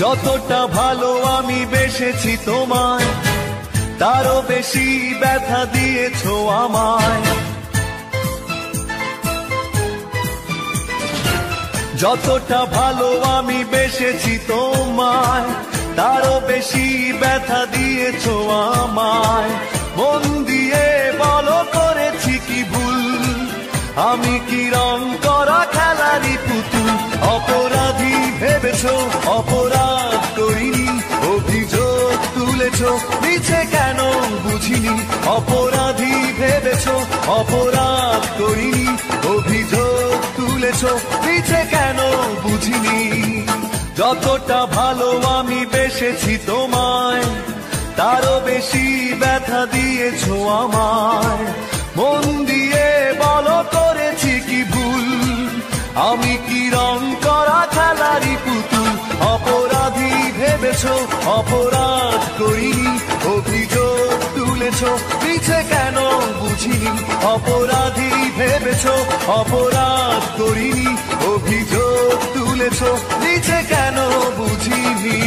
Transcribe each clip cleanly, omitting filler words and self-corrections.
যতটা ভালো আমি বেসেছি তোমায়, তারও বেশি ব্যথা দিয়েছো আমায়। যতটা ভালো আমি বেসেছি তোমায়, তারও বেশি ব্যথা দিয়েছো আমায়। মন দিয়ে বলো করেছি কি ভুল, আমি কি রং করা খেলারই পুতুল? অপরাধী ভেবেছো অপরাধ করিনি, অভিযোগ তুলেছো মিছে কেন বুঝিনি। অপরাধী ভেবেছো অপরাধ করিনি, অভিযোগ তুলেছো মিছে কেন বুঝিনি। যতটা ভালো আমি বেসেছি তোমায়, তারও বেশি ব্যথা দিয়েছো আমায়। মন দিয়ে বলো করেছি কি ভুল, আমি কি রং করা খেলারই পুতুল? অপরাধী ভেবেছো অপরাধ করিনি, অভিযোগ তুলেছো মিছে কেন বুঝিনি। অপরাধী ভেবেছো অপরাধ করিনি, অভিযোগ তুলেছো মিছে কেন বুঝিনি।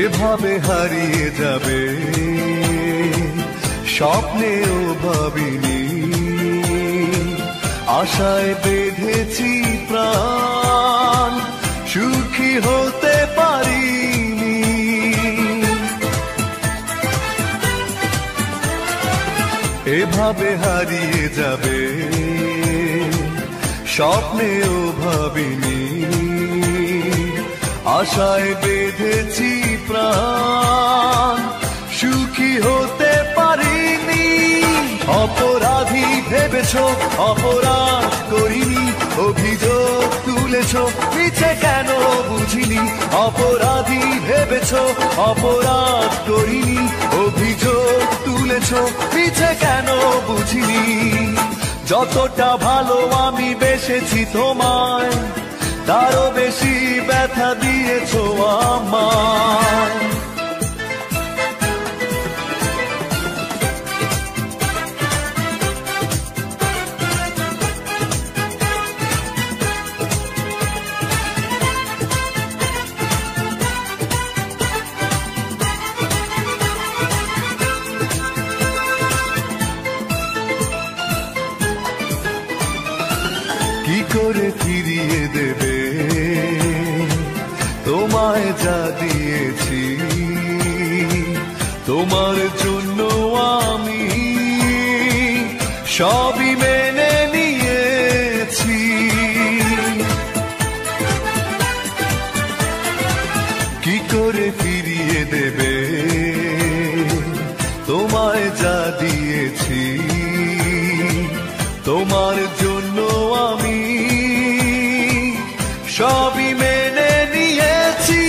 এভাবে হারিয়ে যাবে স্বপ্নেও ভাবিনি, আশায় বেঁধেছি প্রাণ, সুখী হতে পারিনি। এভাবে হারিয়ে যাবে স্বপ্নেও ভাবিনি, আশায় বেঁধেছি প্রাণ, সুখী হতে পারিনি। অপরাধী ভেবেছো অপরাধ করিনি, অভিযোগ তুলেছো মিছে কেন বুঝিনি। অপরাধী ভেবেছো অপরাধ করিনি, অভিযোগ তুলেছো মিছে কেন বুঝিনি। যতটা ভালো আমি বেসেছি তোমায়, তারও বেশি ব্যথা দিয়েছো আমায়। কি করে ফিরিয়ে দেবে তোমায় যা দিয়েছি? তোমার জন্য আমি সবই মেনে নিয়েছি। কি করে ফিরিয়ে দেবে তোমায় যা দিয়েছি? তোমার জন্য আমি সবই মেনে নিয়েছি।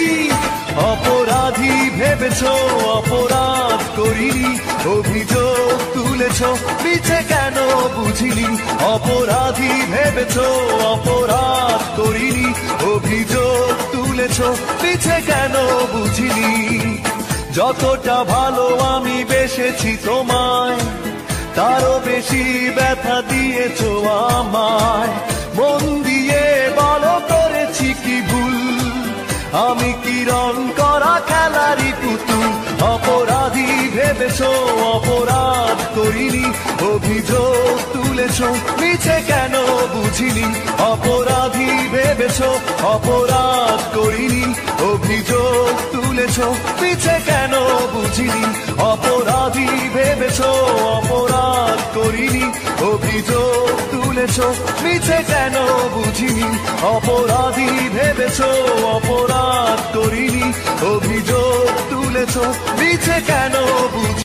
অপরাধী ভেবেছো অপরাধ করিনি, অভিযোগ তুলেছো মিছে কেন বুঝিনি। অপরাধী ভেবেছো অপরাধ করিনি, অভিযোগ তুলেছো মিছে কেন বুঝিনি। যতটা ভালো আমি বেসেছি তোমায়, তারও বেশি ব্যথা দিয়েছো আমায়। মন দিয়ে বলো করেছি কি ভুল, আমি কি রং করা খেলারই পুতুল? অপরাধী ভেবেছো অপরাধ করিনি, অভিযোগ তুলেছো মিছে কেন বুঝিনি। অপরাধী ভেবেছো অপরাধ করিনি, অভিযোগ তুলেছো মিছে কেন বুঝিনি। অপরাধী ভেবেছো অপরাধ করিনি, অভিযোগ তুলেছো মিছে কেন বুঝিনি। অপরাধী ভেবেছো অপরাধ করিনি, অভিযোগ তুলেছো মিছে কেন বুঝিনি।